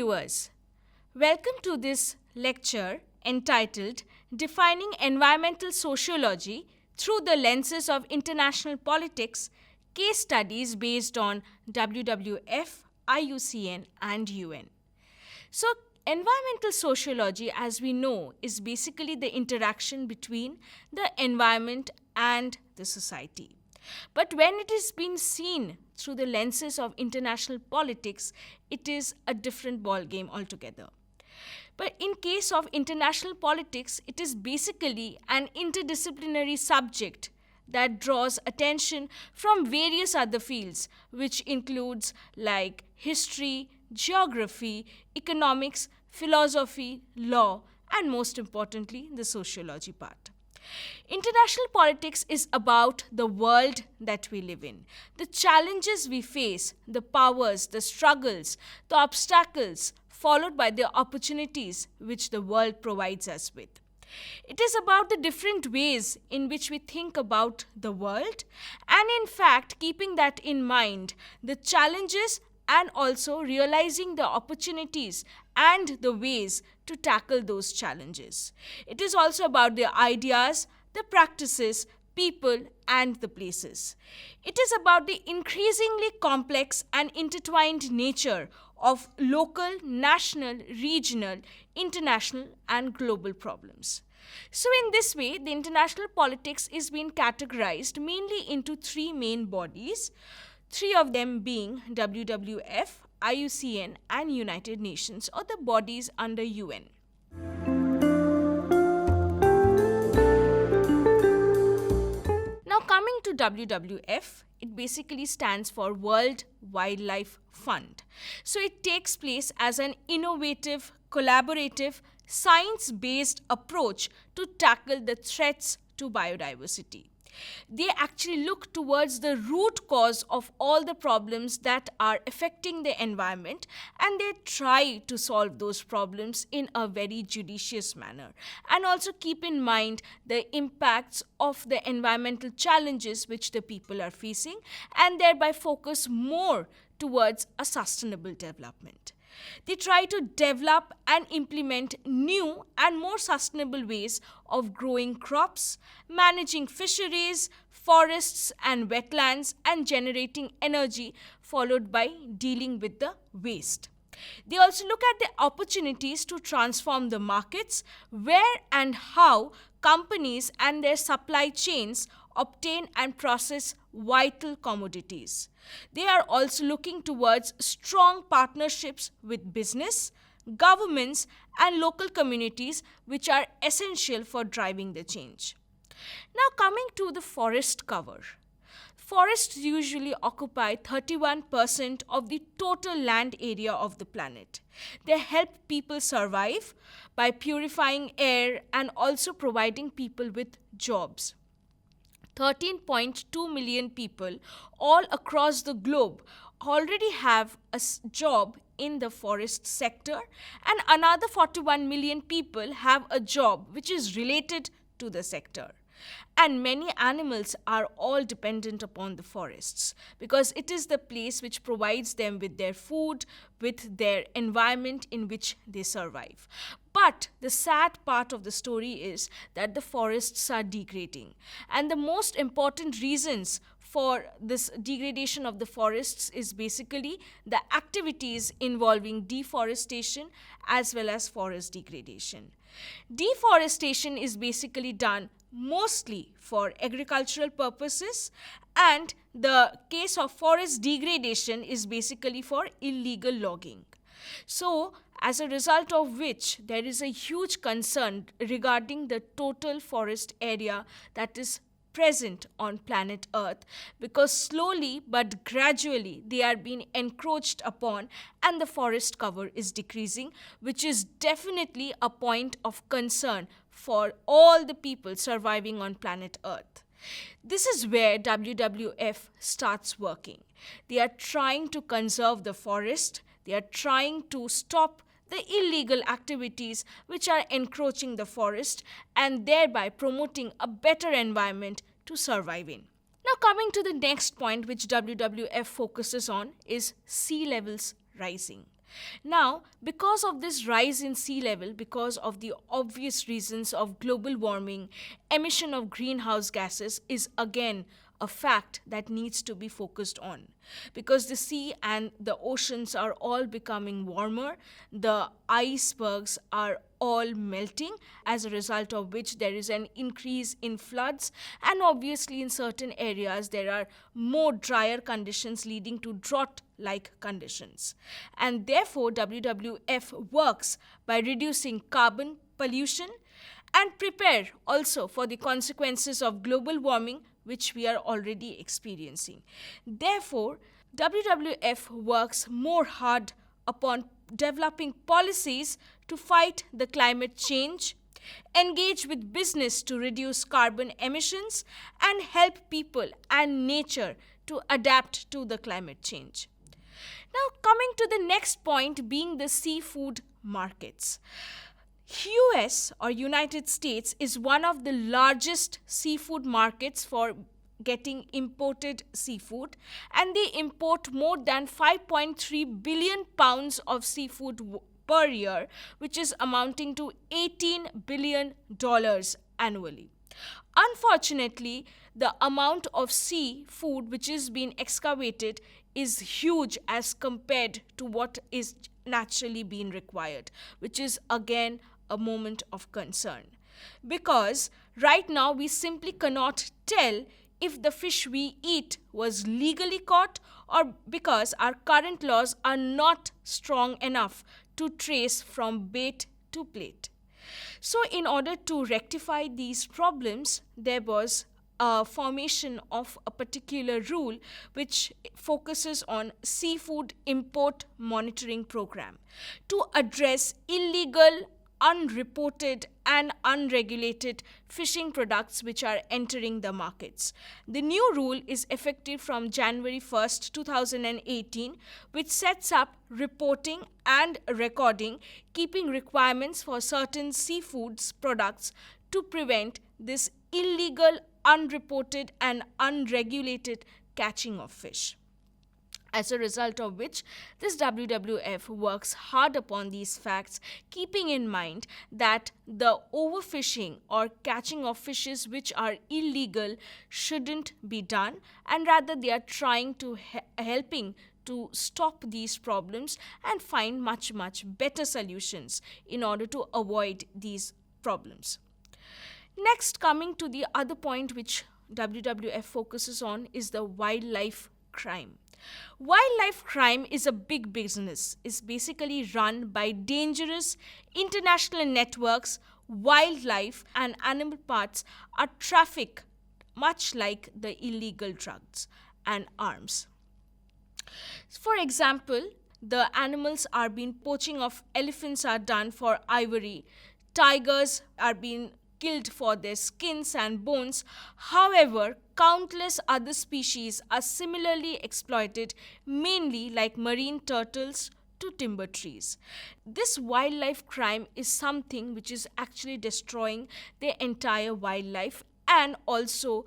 viewers, welcome to this lecture entitled Defining Environmental Sociology Through the Lenses of International Politics, Case Studies based on WWF, IUCN and UN. So, environmental sociology, as we know, is basically the interaction between the environment and the society. But when it is being seen through the lenses of international politics, it is a different ballgame altogether. But in case of international politics, it is basically an interdisciplinary subject that draws attention from various other fields, which includes like history, geography, economics, philosophy, law, and most importantly, the sociology part. International politics is about the world that we live in, the challenges we face, the powers, the struggles, the obstacles, followed by the opportunities which the world provides us with. It is about the different ways in which we think about the world, and in fact, keeping that in mind, the challenges and also realizing the opportunities and the ways to tackle those challenges. It is also about the ideas, the practices, people, and the places. It is about the increasingly complex and intertwined nature of local, national, regional, international, and global problems. So in this way, the international politics is being categorized mainly into three main bodies, three of them being WWF, IUCN, and United Nations, or the bodies under UN. Now coming to WWF, it basically stands for World Wildlife Fund. So it takes place as an innovative, collaborative, science-based approach to tackle the threats to biodiversity. They actually look towards the root cause of all the problems that are affecting the environment, and they try to solve those problems in a very judicious manner, and also keep in mind the impacts of the environmental challenges which the people are facing, and thereby focus more towards a sustainable development. They try to develop and implement new and more sustainable ways of growing crops, managing fisheries, forests and wetlands, and generating energy, followed by dealing with the waste. They also look at the opportunities to transform the markets, where and how companies and their supply chains obtain and process vital commodities. They are also looking towards strong partnerships with business, governments, and local communities, which are essential for driving the change. Now coming to the forest cover. Forests usually occupy 31% of the total land area of the planet. They help people survive by purifying air and also providing people with jobs. 13.2 million people all across the globe already have a job in the forest sector, and another 41 million people have a job which is related to the sector. And many animals are all dependent upon the forests because it is the place which provides them with their food, with their environment in which they survive. But the sad part of the story is that the forests are degrading. And the most important reasons for this degradation of the forests is basically the activities involving deforestation as well as forest degradation. Deforestation is basically done mostly for agricultural purposes, and the case of forest degradation is basically for illegal logging. So, as a result of which, there is a huge concern regarding the total forest area that is present on planet Earth, because slowly but gradually they are being encroached upon and the forest cover is decreasing, which is definitely a point of concern for all the people surviving on planet Earth. This is where WWF starts working. They are trying to conserve the forest. They are trying to stop the illegal activities which are encroaching the forest and thereby promoting a better environment to survive in. Now coming to the next point which WWF focuses on is sea levels rising. Now, because of this rise in sea level, because of the obvious reasons of global warming, emission of greenhouse gases is again a fact that needs to be focused on. Because the sea and the oceans are all becoming warmer, the icebergs are all melting, as a result of which there is an increase in floods, and obviously in certain areas there are more drier conditions leading to drought like conditions. And therefore, WWF works by reducing carbon pollution and prepare also for the consequences of global warming, which we are already experiencing. Therefore, WWF works more hard upon developing policies to fight the climate change, engage with business to reduce carbon emissions, and help people and nature to adapt to the climate change. Now, coming to the next point being the seafood markets. US or United States is one of the largest seafood markets for getting imported seafood, and they import more than 5.3 billion pounds of seafood per year, which is amounting to $18 billion annually. Unfortunately, the amount of seafood which is being excavated is huge as compared to what is naturally being required, which is again a moment of concern. Because right now we simply cannot tell if the fish we eat was legally caught, or because our current laws are not strong enough to trace from bait to plate. So in order to rectify these problems, there was a formation of a particular rule which focuses on seafood import monitoring program to address illegal, unreported and unregulated fishing products which are entering the markets. The new rule is effective from January 1st, 2018, which sets up reporting and recording, keeping requirements for certain seafoods products to prevent this illegal, unreported and unregulated catching of fish. As a result of which, this WWF works hard upon these facts, keeping in mind that the overfishing or catching of fishes which are illegal shouldn't be done, and rather they are trying to helping to stop these problems and find much better solutions in order to avoid these problems. Next, coming to the other point which WWF focuses on is the wildlife crime. Wildlife crime is a big business. It's basically run by dangerous international networks. Wildlife and animal parts are trafficked much like the illegal drugs and arms. For example, the animals are being poaching of elephants are done for ivory. Tigers are being killed for their skins and bones. However, countless other species are similarly exploited, mainly like marine turtles to timber trees. This wildlife crime is something which is actually destroying the entire wildlife and also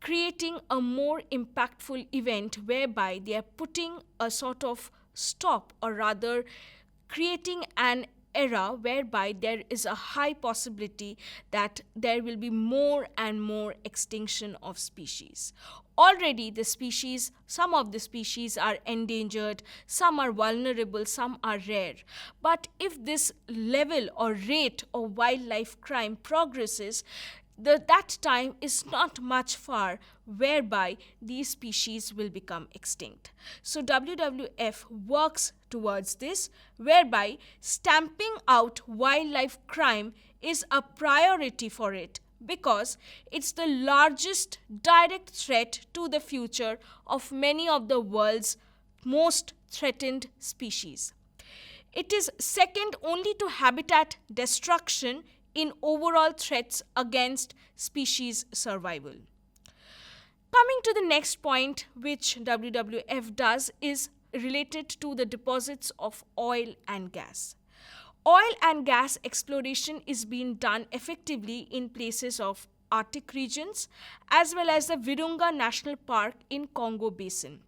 creating a more impactful event whereby they are putting a sort of stop, or rather creating an era whereby there is a high possibility that there will be more and more extinction of species. Already the species, some of the species are endangered, some are vulnerable, some are rare. But if this level or rate of wildlife crime progresses, that time is not much far whereby these species will become extinct. So WWF works towards this, whereby stamping out wildlife crime is a priority for it, because it's the largest direct threat to the future of many of the world's most threatened species. It is second only to habitat destruction in overall threats against species survival. Coming to the next point which WWF does is related to the deposits of oil and gas. Oil and gas exploration is being done effectively in places of Arctic regions as well as the Virunga National Park in Congo Basin.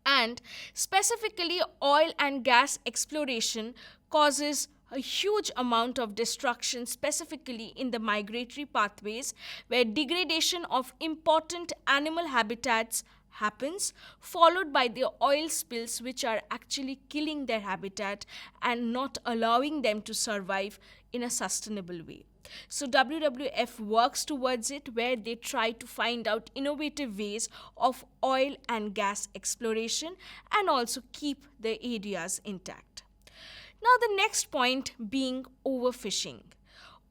And specifically, oil and gas exploration causes a huge amount of destruction, specifically in the migratory pathways, where degradation of important animal habitats happens, followed by the oil spills, which are actually killing their habitat and not allowing them to survive in a sustainable way. So WWF works towards it, where they try to find out innovative ways of oil and gas exploration and also keep the areas intact. Now the next point being overfishing.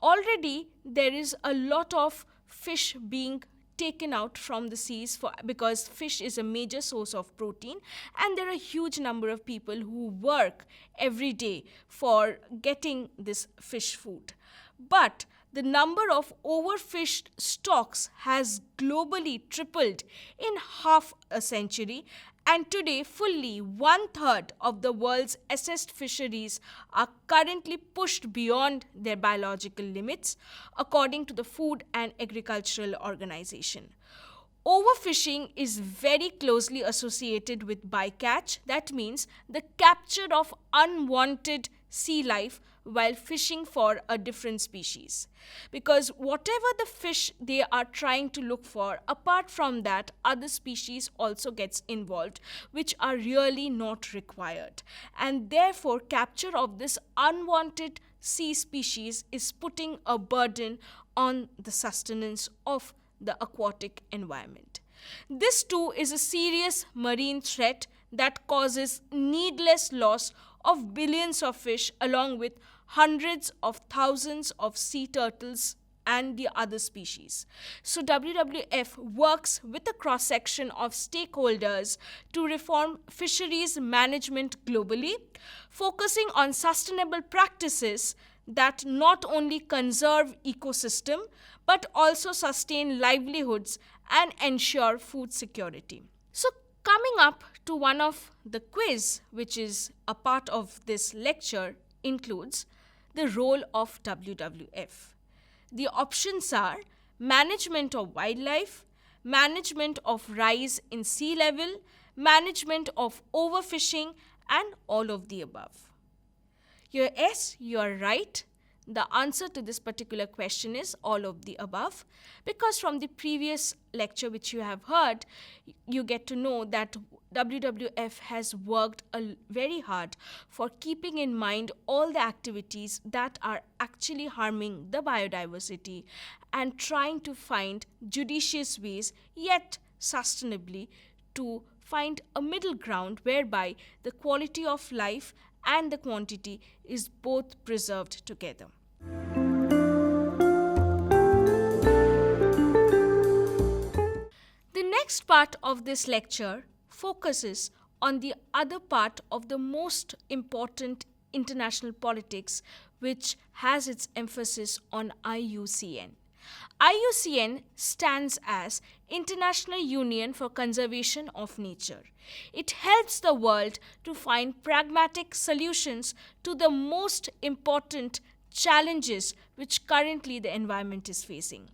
Already there is a lot of fish being taken out from the seas because fish is a major source of protein, and there are a huge number of people who work every day for getting this fish food. But the number of overfished stocks has globally tripled in half a century, and today fully 1/3 of the world's assessed fisheries are currently pushed beyond their biological limits, according to the Food and Agricultural Organization. Overfishing is very closely associated with bycatch. That means the capture of unwanted sea life while fishing for a different species. Because whatever the fish they are trying to look for, apart from that, other species also gets involved, which are really not required. And therefore, capture of this unwanted sea species is putting a burden on the sustenance of the aquatic environment. This too is a serious marine threat that causes needless loss of billions of fish, along with hundreds of thousands of sea turtles and the other species. So WWF works with a cross-section of stakeholders to reform fisheries management globally, focusing on sustainable practices that not only conserve ecosystem but also sustain livelihoods and ensure food security. So coming up to one of the quiz, which is a part of this lecture, includes the role of WWF. The options are management of wildlife, management of rise in sea level, management of overfishing, and all of the above. Yes, you are right. The answer to this particular question is all of the above, because from the previous lecture which you have heard, you get to know that WWF has worked very hard for keeping in mind all the activities that are actually harming the biodiversity and trying to find judicious ways, yet sustainably, to find a middle ground whereby the quality of life and the quantity is both preserved together. The next part of this lecture focuses on the other part of the most important international politics, which has its emphasis on IUCN. IUCN stands as International Union for Conservation of Nature. It helps the world to find pragmatic solutions to the most important challenges which currently the environment is facing.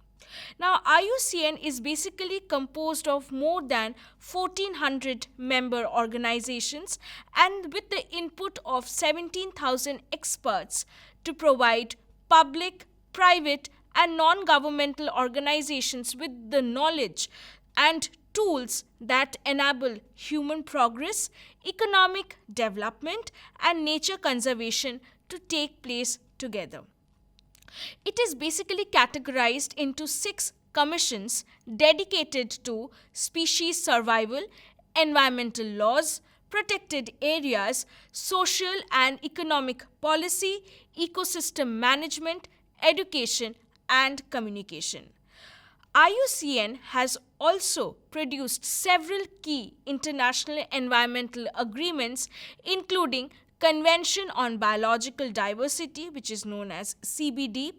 Now, IUCN is basically composed of more than 1,400 member organizations and with the input of 17,000 experts to provide public, private, and non-governmental organizations with the knowledge and tools that enable human progress, economic development, and nature conservation to take place together. It is basically categorized into 6 commissions dedicated to species survival, environmental laws, protected areas, social and economic policy, ecosystem management, education, and communication. IUCN has also produced several key international environmental agreements, including Convention on Biological Diversity, which is known as CBD,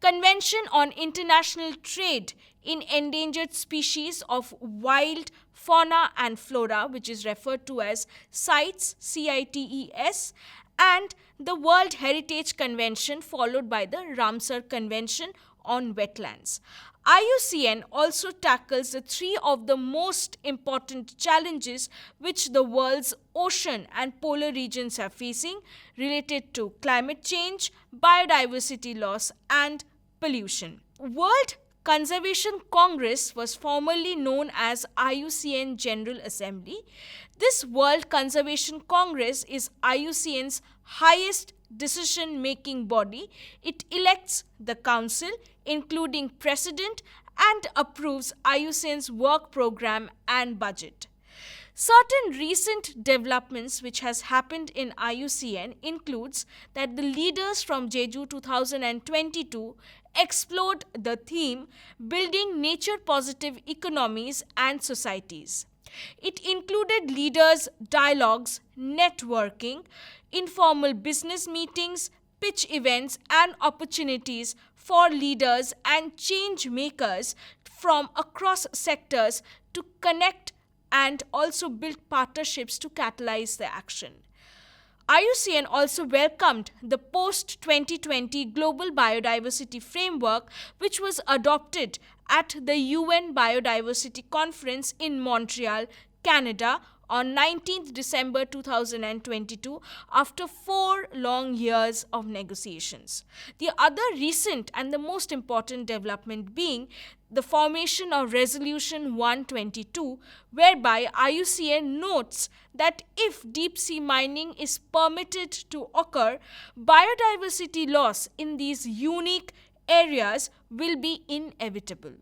Convention on International Trade in Endangered Species of Wild Fauna and Flora, which is referred to as CITES, CITES, and the World Heritage Convention, followed by the Ramsar Convention on Wetlands. IUCN also tackles the three of the most important challenges which the world's ocean and polar regions are facing related to climate change, biodiversity loss, and pollution. World Conservation Congress was formerly known as IUCN General Assembly. This World Conservation Congress is IUCN's highest decision-making body. It elects the council, including president, and approves IUCN's work program and budget. Certain recent developments which has happened in IUCN includes that the leaders from Jeju 2022 explored the theme building nature positive economies and societies. It included leaders' dialogues, networking, informal business meetings, pitch events, and opportunities for leaders and change makers from across sectors to connect and also build partnerships to catalyze the action. IUCN also welcomed the post-2020 Global Biodiversity Framework, which was adopted at the UN Biodiversity Conference in Montreal, Canada on 19th December 2022 after 4 long years of negotiations. The other recent and the most important development being the formation of Resolution 122, whereby IUCN notes that if deep-sea mining is permitted to occur, biodiversity loss in these unique areas will be inevitable.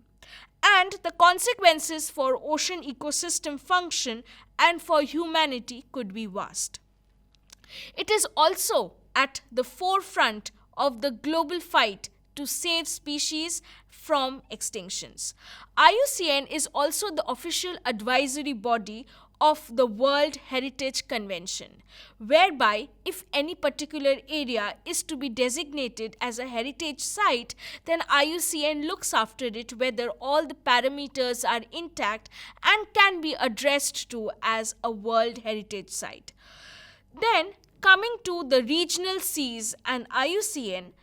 And the consequences for ocean ecosystem function and for humanity could be vast. It is also at the forefront of the global fight to save species from extinctions. IUCN is also the official advisory body of the World Heritage Convention, whereby if any particular area is to be designated as a heritage site, then IUCN looks after it whether all the parameters are intact and can be addressed to as a World Heritage Site. Then, coming to the regional seas and IUCN,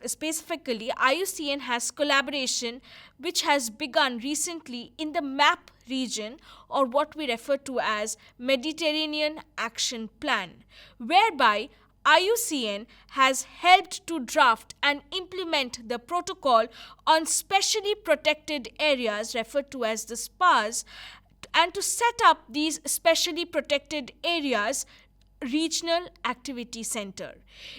specifically, IUCN has collaboration which has begun recently in the MAP region, or what we refer to as Mediterranean Action Plan, whereby IUCN has helped to draft and implement the protocol on specially protected areas referred to as the SPAs, and to set up these specially protected areas Regional Activity Center.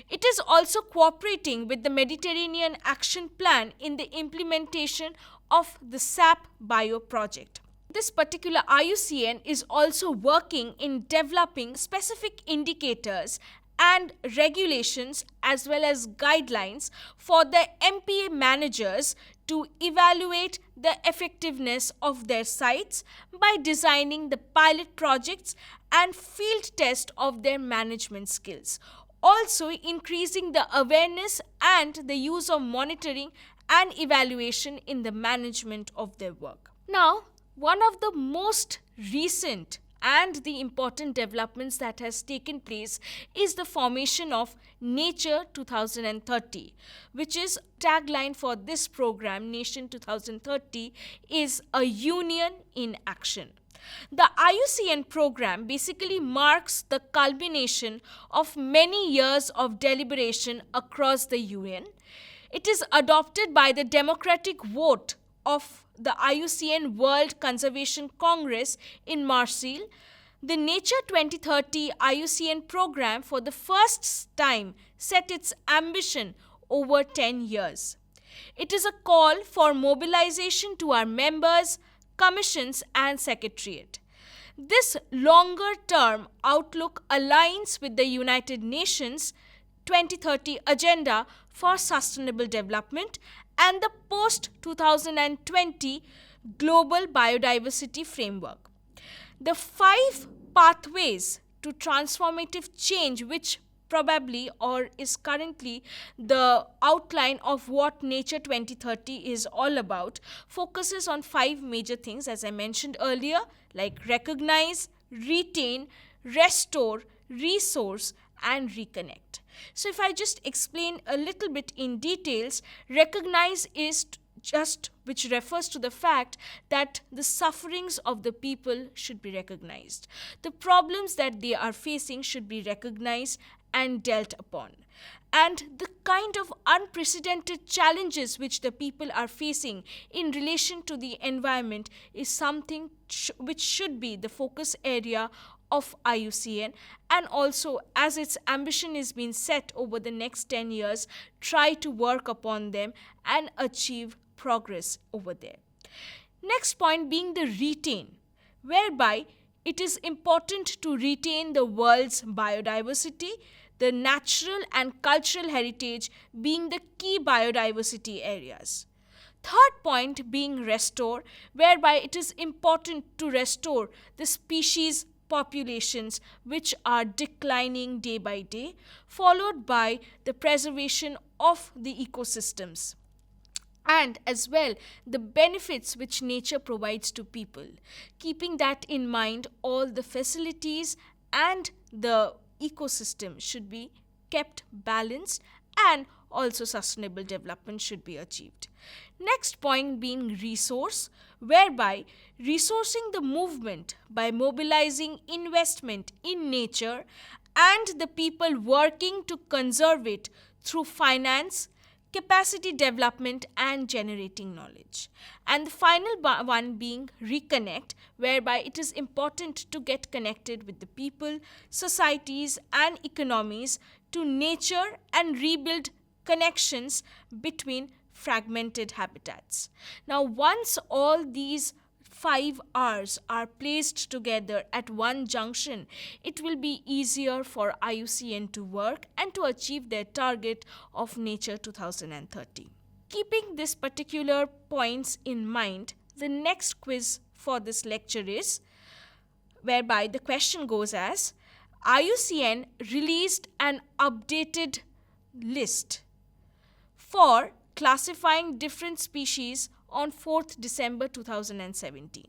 It is also cooperating with the Mediterranean Action Plan in the implementation of the SAP Bio project. This particular IUCN is also working in developing specific indicators and regulations as well as guidelines for the MPA managers to evaluate the effectiveness of their sites by designing the pilot projects and field test of their management skills. Also increasing the awareness and the use of monitoring and evaluation in the management of their work. Now, one of the most recent and the important developments that has taken place is the formation of Nature 2030, which is tagline for this program, Nation 2030, is a union in action. The IUCN program basically marks the culmination of many years of deliberation across the UN. It is adopted by the democratic vote of the IUCN World Conservation Congress in Marseille. The Nature 2030 IUCN program for the first time set its ambition over 10 years. It is a call for mobilization to our members, commissions and secretariat. This longer-term outlook aligns with the United Nations 2030 Agenda for Sustainable Development and the post-2020 Global Biodiversity Framework. The 5 pathways to transformative change, which probably or is currently the outline of what Nature 2030 is all about, focuses on 5 major things, as I mentioned earlier, like recognize, retain, restore, resource, and reconnect. So if I just explain a little bit in details, recognize is which refers to the fact that the sufferings of the people should be recognized. The problems that they are facing should be recognized and dealt upon. And the kind of unprecedented challenges which the people are facing in relation to the environment is something which should be the focus area of IUCN, and also, as its ambition is being set over the next 10 years, try to work upon them and achieve progress over there. Next point being the retain, whereby it is important to retain the world's biodiversity, the natural and cultural heritage being the key biodiversity areas. Third point being restore, whereby it is important to restore the species populations which are declining day by day, followed by the preservation of the ecosystems, and as well the benefits which nature provides to people. Keeping that in mind, all the facilities and the ecosystem should be kept balanced, and also sustainable development should be achieved. Next point being resource, whereby resourcing the movement by mobilizing investment in nature and the people working to conserve it through finance, capacity development and generating knowledge. And the final one being reconnect, whereby it is important to get connected with the people, societies and economies to nature and rebuild connections between fragmented habitats. Now, once all these 5 R's are placed together at one junction, it will be easier for IUCN to work and to achieve their target of Nature 2030. Keeping these particular points in mind, the next quiz for this lecture is, whereby the question goes as, IUCN released an updated list for classifying different species on 4th December 2017.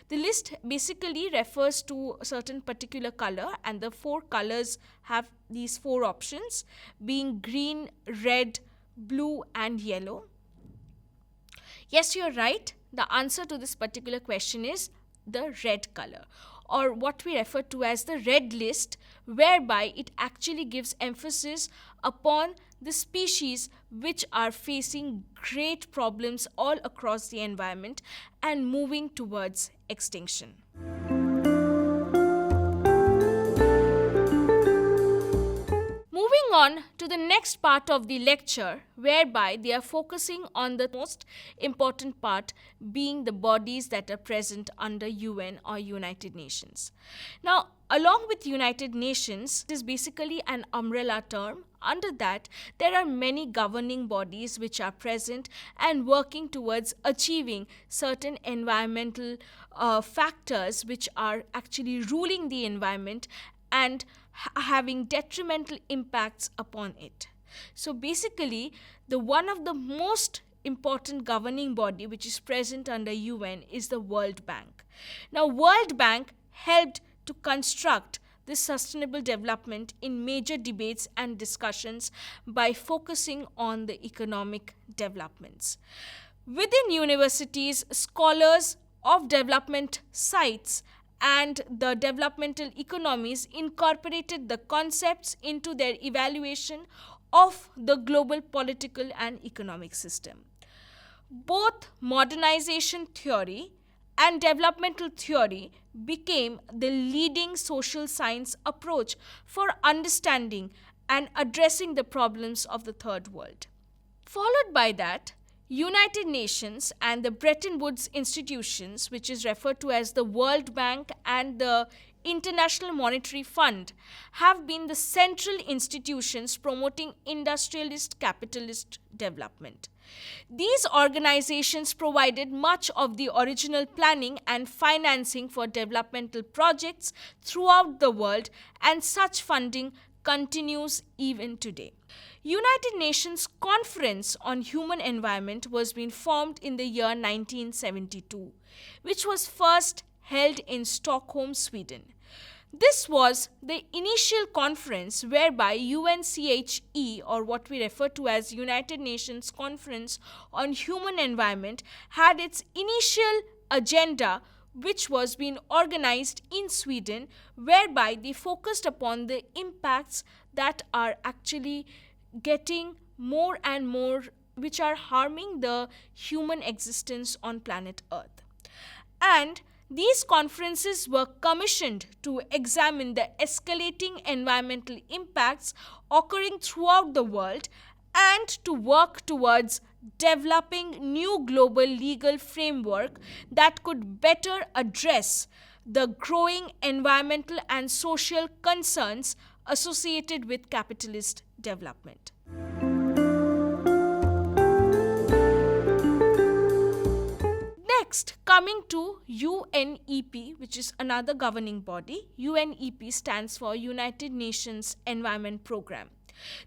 The list basically refers to a certain particular color, and the 4 colors have these 4 options being green, red, blue and yellow. Yes, you're right. The answer to this particular question is the red color, or what we refer to as the red list, whereby it actually gives emphasis upon the species which are facing great problems all across the environment and moving towards extinction. Moving on to the next part of the lecture, whereby they are focusing on the most important part being the bodies that are present under UN or United Nations. Now, along with United Nations, it is basically an umbrella term. Under that, there are many governing bodies which are present and working towards achieving certain environmental factors which are actually ruling the environment and having detrimental impacts upon it. So basically, the one of the most important governing body which is present under UN is the World Bank. Now, World Bank helped to construct this sustainable development in major debates and discussions by focusing on the economic developments. Within universities, scholars of development sites and the developmental economies incorporated the concepts into their evaluation of the global political and economic system. Both modernization theory and developmental theory became the leading social science approach for understanding and addressing the problems of the Third World. Followed by that, United Nations and the Bretton Woods institutions, which is referred to as the World Bank and the International Monetary Fund, have been the central institutions promoting industrialist capitalist development. These organizations provided much of the original planning and financing for developmental projects throughout the world, and such funding continues even today. United Nations Conference on Human Environment was being formed in the year 1972, which was first held in Stockholm, Sweden. This was the initial conference whereby UNCHE, or what we refer to as United Nations Conference on Human Environment, had its initial agenda, which was being organized in Sweden, whereby they focused upon the impacts that are actually getting more and more, which are harming the human existence on planet Earth. And these conferences were commissioned to examine the escalating environmental impacts occurring throughout the world and to work towards developing new global legal framework that could better address the growing environmental and social concerns associated with capitalist development. Next, coming to UNEP, which is another governing body. UNEP stands for United Nations Environment Programme.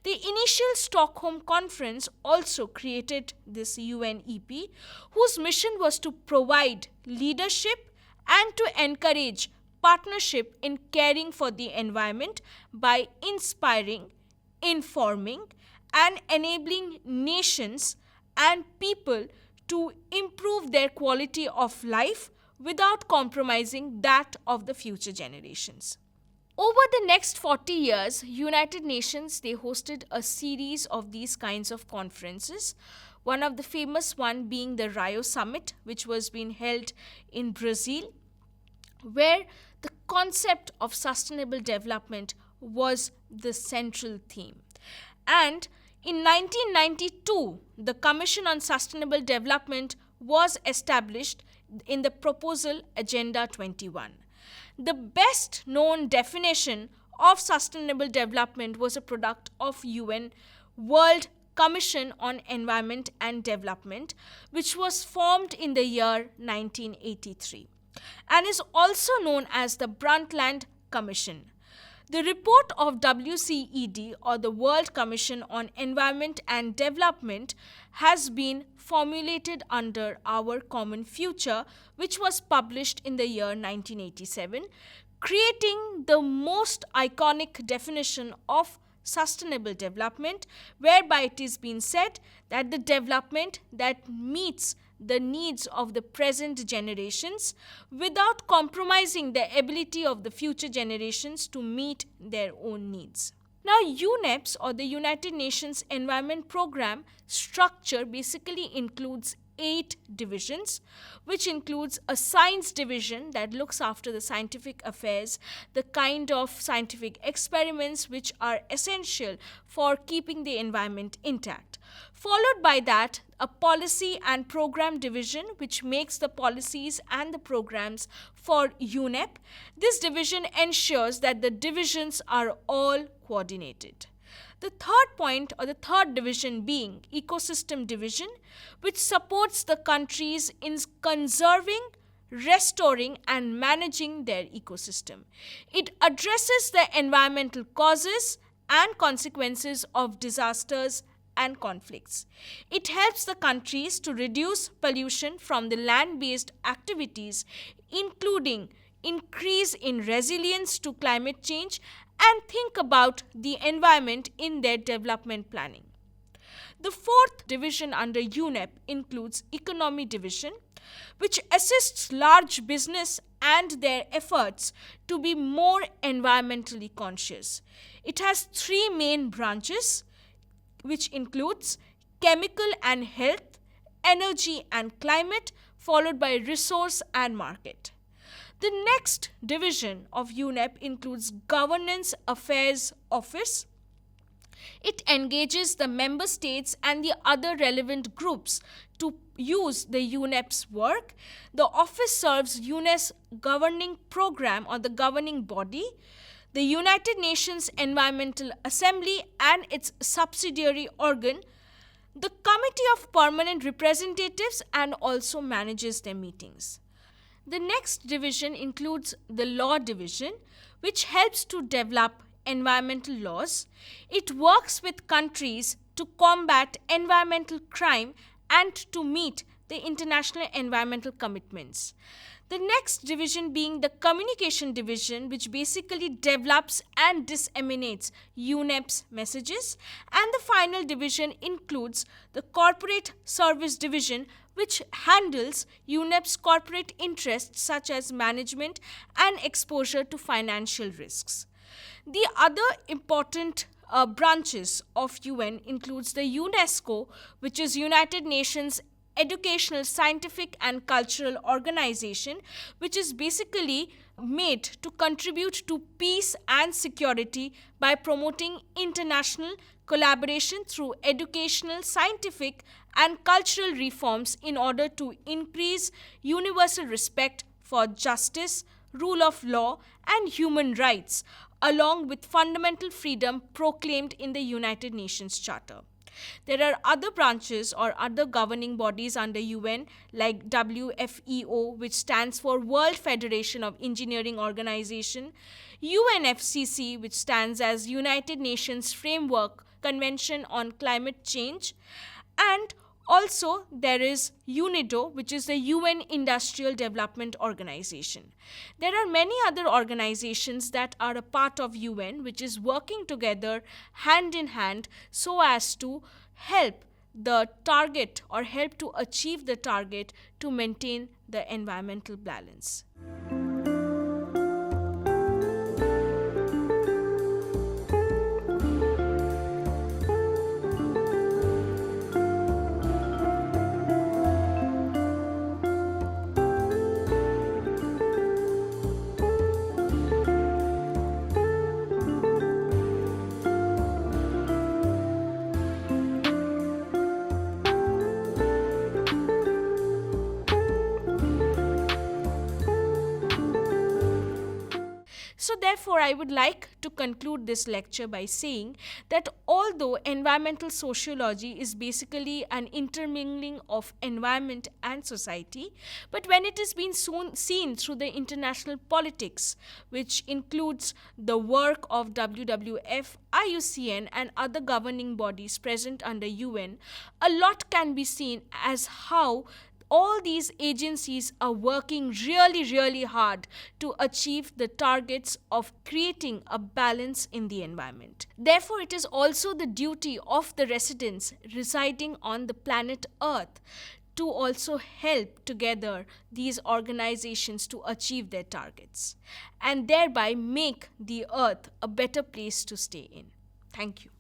The initial Stockholm Conference also created this UNEP, whose mission was to provide leadership and to encourage partnership in caring for the environment by inspiring, informing, and enabling nations and people to improve their quality of life without compromising that of the future generations. Over the next 40 years, United Nations, they hosted a series of these kinds of conferences. One of the famous one being the Rio Summit, which was being held in Brazil, where the concept of sustainable development was the central theme. And in 1992, the Commission on Sustainable Development was established in the proposal Agenda 21. The best known definition of sustainable development was a product of UN World Commission on Environment and Development, which was formed in the year 1983 and is also known as the Brundtland Commission. The report of WCED, or the World Commission on Environment and Development, has been formulated under Our Common Future, which was published in the year 1987, creating the most iconic definition of sustainable development, whereby it is being said that the development that meets the needs of the present generations without compromising the ability of the future generations to meet their own needs. Now, UNEP's, or the United Nations Environment Programme, structure basically includes 8 divisions, which includes a science division that looks after the scientific affairs, the kind of scientific experiments which are essential for keeping the environment intact. Followed by that, a policy and program division, which makes the policies and the programs for UNEP. This division ensures that the divisions are all coordinated. The third point, or the third division, being ecosystem division, which supports the countries in conserving, restoring, and managing their ecosystem. It addresses the environmental causes and consequences of disasters and conflicts. It helps the countries to reduce pollution from the land-based activities, including increase in resilience to climate change, and think about the environment in their development planning. The fourth division under UNEP includes economy division, which assists large business and their efforts to be more environmentally conscious. It has 3 main branches, which includes chemical and health, energy and climate, followed by resource and market. The next division of UNEP includes Governance Affairs Office. It engages the member states and the other relevant groups to use the UNEP's work. The office serves UNEP's governing program, or the governing body, the United Nations Environmental Assembly and its subsidiary organ, the Committee of Permanent Representatives, and also manages their meetings. The next division includes the Law Division, which helps to develop environmental laws. It works with countries to combat environmental crime and to meet the international environmental commitments. The next division being the communication division, which basically develops and disseminates UNEP's messages. And the final division includes the corporate service division, which handles UNEP's corporate interests such as management and exposure to financial risks. The other important branches of UN includes the UNESCO, which is United Nations Educational, Scientific and Cultural Organization, which is basically made to contribute to peace and security by promoting international collaboration through educational, scientific and cultural reforms in order to increase universal respect for justice, rule of law and human rights, along with fundamental freedom proclaimed in the United Nations Charter. There are other branches or other governing bodies under UN like WFEO, which stands for World Federation of Engineering Organization, UNFCCC, which stands as United Nations Framework Convention on Climate Change, and also there is UNIDO, which is the UN Industrial Development Organization. There are many other organizations that are a part of UN, which is working together hand in hand so as to help the target or help to achieve the target to maintain the environmental balance. So therefore, I would like to conclude this lecture by saying that although environmental sociology is basically an intermingling of environment and society, but when it is being seen through the international politics, which includes the work of WWF, IUCN and other governing bodies present under UN, a lot can be seen as how all these agencies are working really hard to achieve the targets of creating a balance in the environment. Therefore, it is also the duty of the residents residing on the planet Earth to also help together these organizations to achieve their targets and thereby make the Earth a better place to stay in. Thank you.